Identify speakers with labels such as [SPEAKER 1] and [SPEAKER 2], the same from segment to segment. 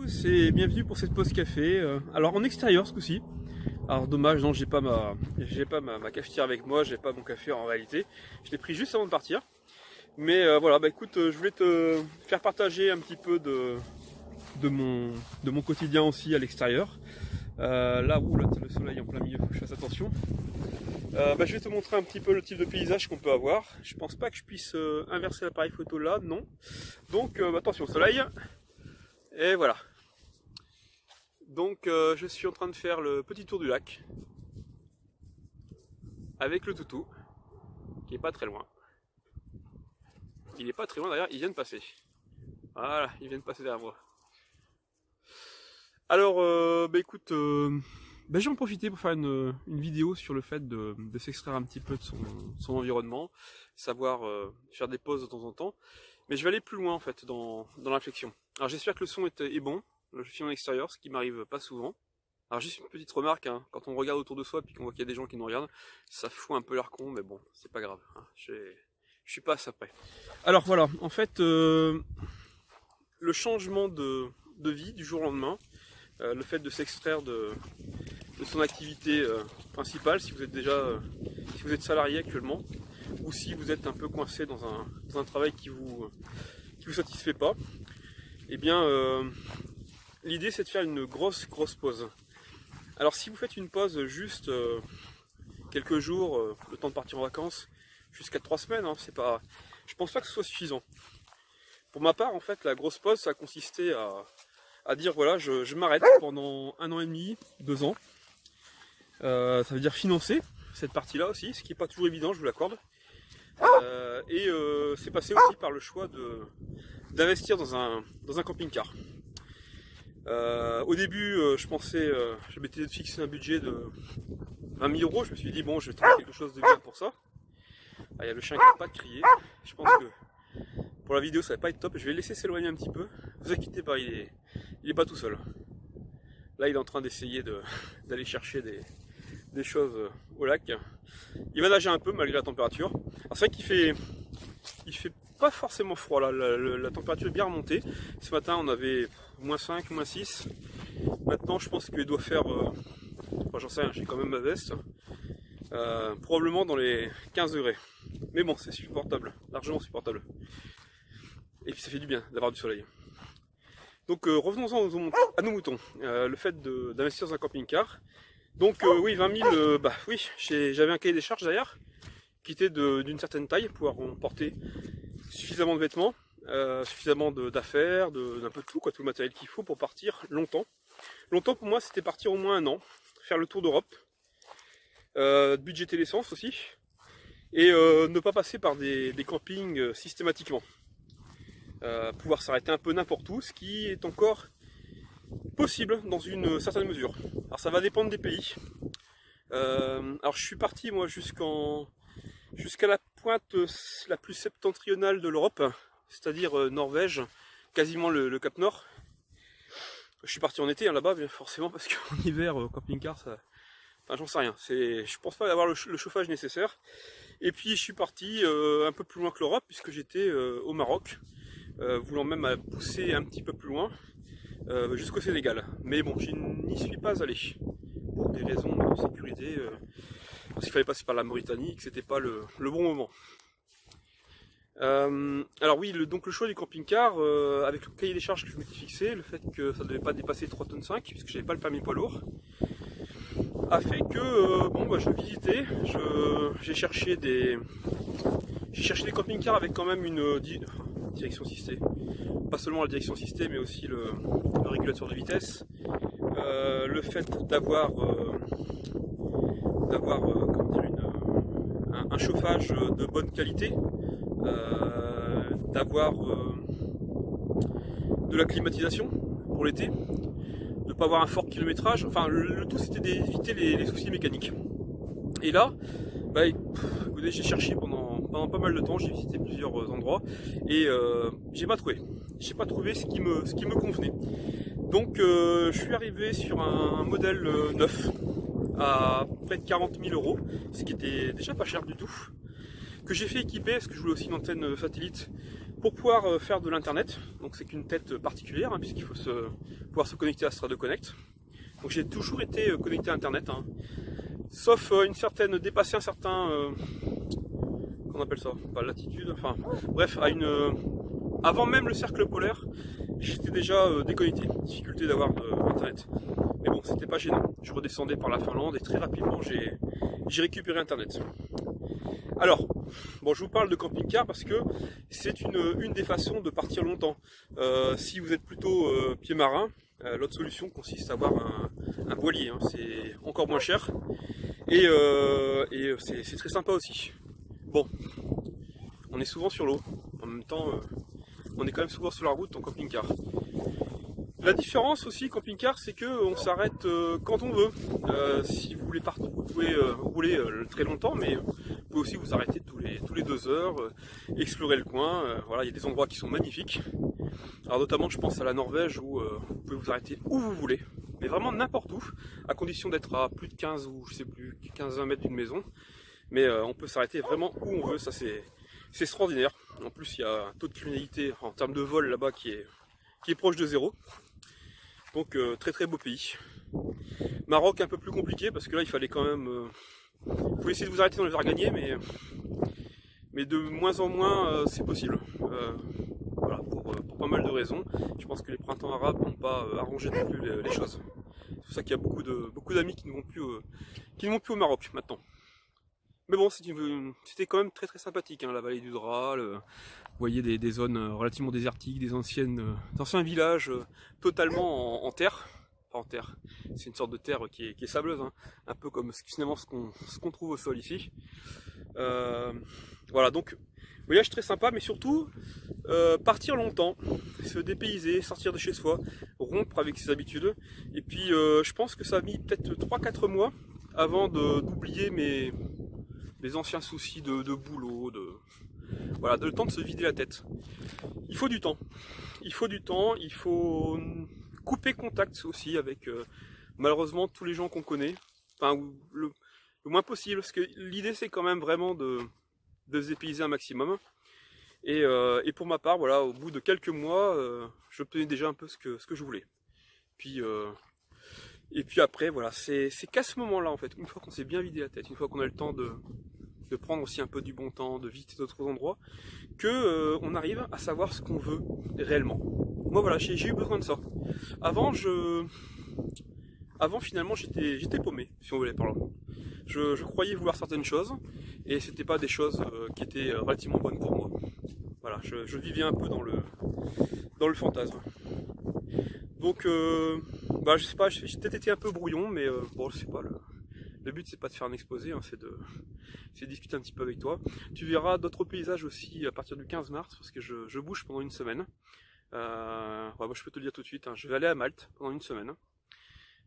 [SPEAKER 1] tous et bienvenue pour cette pause café. Alors en extérieur ce coup-ci. Alors dommage, non, j'ai pas ma cafetière avec moi, j'ai pas mon café en réalité. Je l'ai pris juste avant de partir. Mais voilà, bah écoute, je voulais te faire partager un petit peu de mon quotidien aussi à l'extérieur. Là où là, le soleil en plein milieu, faut que je fasse attention. Je vais te montrer un petit peu le type de paysage qu'on peut avoir. Je pense pas que je puisse inverser l'appareil photo là, non. Donc attention au soleil. Et voilà. Donc je suis en train de faire le petit tour du lac avec le toutou qui est pas très loin. Il est pas très loin d'ailleurs, il vient de passer. Voilà, il vient de passer derrière moi. Alors écoute, je vais en profiter pour faire une vidéo sur le fait de s'extraire un petit peu de son environnement, savoir faire des pauses de temps en temps. Mais je vais aller plus loin en fait dans la réflexion. Alors j'espère que le son est bon. Je suis en extérieur, ce qui m'arrive pas souvent. Alors juste une petite remarque, hein, quand on regarde autour de soi puis qu'on voit qu'il y a des gens qui nous regardent, ça fout un peu l'air con, mais bon, c'est pas grave. Hein, je suis pas à ça près. Alors voilà, en fait, le changement de vie du jour au lendemain, le fait de s'extraire de son activité principale, si vous êtes salarié actuellement, ou si vous êtes un peu coincé dans un travail qui vous satisfait pas, eh bien l'idée c'est de faire une grosse pause. Alors si vous faites une pause juste quelques jours, le temps de partir en vacances, jusqu'à 3 semaines, hein, je pense pas que ce soit suffisant. Pour ma part en fait la grosse pause ça a consisté à dire voilà je m'arrête pendant 1 an et demi, 2 ans. Ça veut dire financer cette partie là aussi, ce qui n'est pas toujours évident, je vous l'accorde. C'est passé aussi par le choix d'investir dans un camping-car. Au début, je m'étais fixé un budget de 20 000 €. Je me suis dit, bon, je vais trouver quelque chose de bien pour ça. Il y a le chien qui n'a pas crié. Je pense que pour la vidéo, ça va pas être top. Je vais le laisser s'éloigner un petit peu. Ne vous inquiétez pas, il est pas tout seul. Là, il est en train d'essayer d'aller chercher des choses au lac. Il va nager un peu malgré la température. C'est vrai qu'il fait pas forcément froid là, la température est bien remontée. Ce matin on avait -5, -6. Maintenant je pense qu'il doit faire, j'en sais rien, j'ai quand même ma veste, probablement dans les 15 degrés. Mais bon, c'est supportable, largement supportable. Et puis ça fait du bien d'avoir du soleil. Donc revenons-en à nos moutons. Le fait d'investir dans un camping-car. Donc oui, 20 000, oui, j'avais un cahier des charges d'ailleurs, qui était d'une certaine taille, pour pouvoir emporter suffisamment de vêtements, suffisamment d'affaires, d'un peu de tout, tout le matériel qu'il faut pour partir longtemps. Longtemps pour moi c'était partir au moins 1 an, faire le tour d'Europe, budgéter l'essence aussi, et ne pas passer par des campings systématiquement. Pouvoir s'arrêter un peu n'importe où, ce qui est encore possible dans une certaine mesure. Alors ça va dépendre des pays. Alors je suis parti moi jusqu'à la pointe la plus septentrionale de l'Europe, c'est-à-dire Norvège, quasiment le Cap Nord. Je suis parti en été là-bas, forcément, parce qu'en hiver, camping-car, j'en sais rien. Je pense pas avoir le chauffage nécessaire. Et puis je suis parti un peu plus loin que l'Europe, puisque j'étais au Maroc, voulant même pousser un petit peu plus loin, jusqu'au Sénégal. Mais bon, je n'y suis pas allé, pour des raisons de sécurité. Parce qu'il fallait passer par la Mauritanie et que c'était pas le bon moment. Alors oui, donc le choix du camping-car, avec le cahier des charges que je m'étais fixé, le fait que ça ne devait pas dépasser 3,5 tonnes, puisque j'avais pas le permis poids lourd, a fait que je visitais, j'ai cherché des camping-cars avec quand même une direction assistée. Pas seulement la direction assistée, mais aussi le régulateur de vitesse, le fait d'avoir un chauffage de bonne qualité, d'avoir de la climatisation pour l'été, de ne pas avoir un fort kilométrage, enfin le tout c'était d'éviter les soucis mécaniques. Et là, écoutez, j'ai cherché pendant pas mal de temps, j'ai visité plusieurs endroits et j'ai pas trouvé ce qui me convenait. Donc je suis arrivé sur un modèle neuf à près de 40 000 €, ce qui était déjà pas cher du tout, que j'ai fait équiper parce que je voulais aussi une antenne satellite pour pouvoir faire de l'internet. Donc c'est qu'une tête particulière, hein, puisqu'il faut pouvoir se connecter à Strade Connect. Donc j'ai toujours été connecté à internet, hein, sauf dépasser un certain, qu'on appelle ça, pas latitude, enfin bref, avant même le cercle polaire, j'étais déjà déconnecté, difficulté d'avoir internet. Mais bon, c'était pas gênant. Je redescendais par la Finlande et très rapidement j'ai récupéré internet. Alors, bon, je vous parle de camping-car parce que c'est une des façons de partir longtemps. Si vous êtes plutôt pied marin, l'autre solution consiste à avoir un voilier, hein. C'est encore moins cher et c'est très sympa aussi. Bon, on est souvent sur l'eau, en même temps on est quand même souvent sur la route en camping-car. La différence aussi camping-car, c'est qu'on s'arrête quand on veut. Si vous voulez partir, vous pouvez rouler très longtemps, mais vous pouvez aussi vous arrêter tous les 2 heures, explorer le coin. Voilà, il y a des endroits qui sont magnifiques. Alors notamment, je pense à la Norvège où vous pouvez vous arrêter où vous voulez, mais vraiment n'importe où, à condition d'être à plus de 15 ou je sais plus 15-20 mètres d'une maison. Mais on peut s'arrêter vraiment où on veut, ça c'est extraordinaire. En plus, il y a un taux de criminalité en termes de vol là-bas qui est proche de 0. Donc très très beau pays. Maroc un peu plus compliqué parce que là il fallait quand même... vous pouvez essayer de vous arrêter dans les Verganiers, mais de moins en moins c'est possible. Voilà, pour pas mal de raisons. Je pense que les printemps arabes n'ont pas arrangé non plus les choses. C'est pour ça qu'il y a beaucoup d'amis qui ne vont plus au Maroc maintenant. Mais bon, c'était quand même très très sympathique, hein, la vallée du Dral. Vous voyez des zones relativement désertiques, des anciens villages totalement en terre. Enfin en terre, c'est une sorte de terre qui est sableuse, hein, un peu comme finalement ce qu'on trouve au sol ici. Voilà, donc voyage très sympa, mais surtout partir longtemps, se dépayser, sortir de chez soi, rompre avec ses habitudes. Et puis je pense que ça a mis peut-être 3-4 mois avant d'oublier mes anciens soucis de boulot, voilà, le temps de se vider la tête. Il faut du temps. Il faut couper contact aussi avec malheureusement tous les gens qu'on connaît. Enfin, le moins possible, parce que l'idée c'est quand même vraiment de se dépayser un maximum. Et pour ma part, voilà, au bout de quelques mois, j'obtenais déjà un peu ce que je voulais. Et puis après, voilà, c'est qu'à ce moment-là, en fait, une fois qu'on s'est bien vidé la tête, une fois qu'on a le temps de prendre aussi un peu du bon temps, de visiter d'autres endroits, que on arrive à savoir ce qu'on veut réellement. Moi voilà, j'ai eu besoin de ça. Avant finalement j'étais paumé, si on voulait par là. Je croyais vouloir certaines choses, et c'était pas des choses qui étaient relativement bonnes pour moi. Voilà, je vivais un peu dans le fantasme. Donc bah, je sais pas, j'ai peut-être été un peu brouillon, mais bon, je sais pas, le but c'est pas de faire un exposé, hein, c'est de discuter un petit peu avec toi. Tu verras d'autres paysages aussi à partir du 15 mars, parce que je bouge pendant une semaine. Ouais, moi, je peux te le dire tout de suite, hein, je vais aller à Malte pendant une semaine.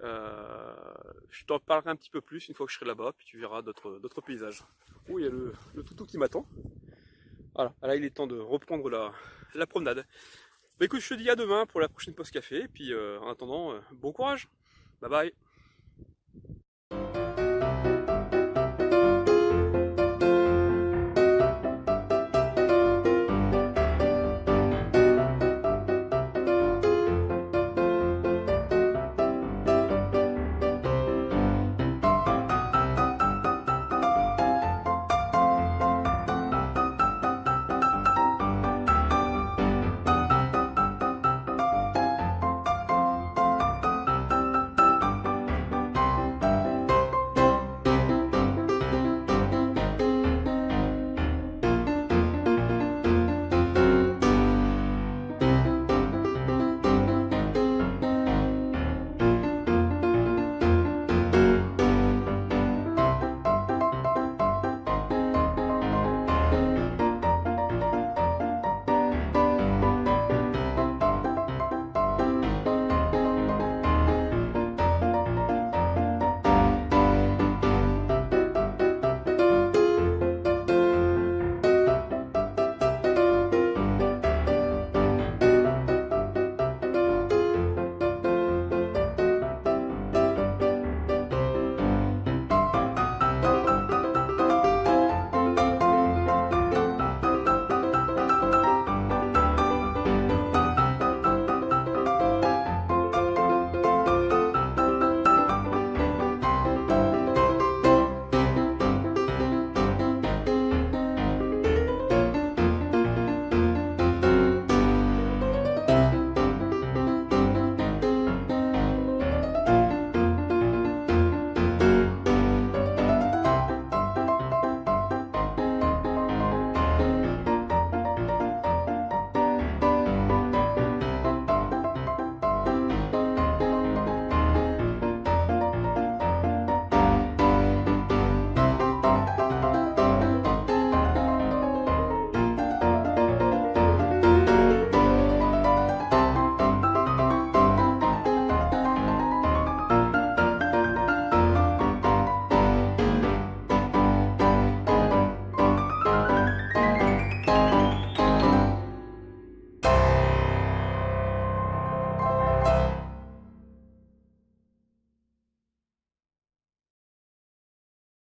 [SPEAKER 1] Je t'en parlerai un petit peu plus une fois que je serai là-bas, puis tu verras d'autres paysages. Oh, il y a le toutou qui m'attend. Voilà, là il est temps de reprendre la promenade. Bah écoute, je te dis à demain pour la prochaine pause café, et puis en attendant, bon courage, bye bye.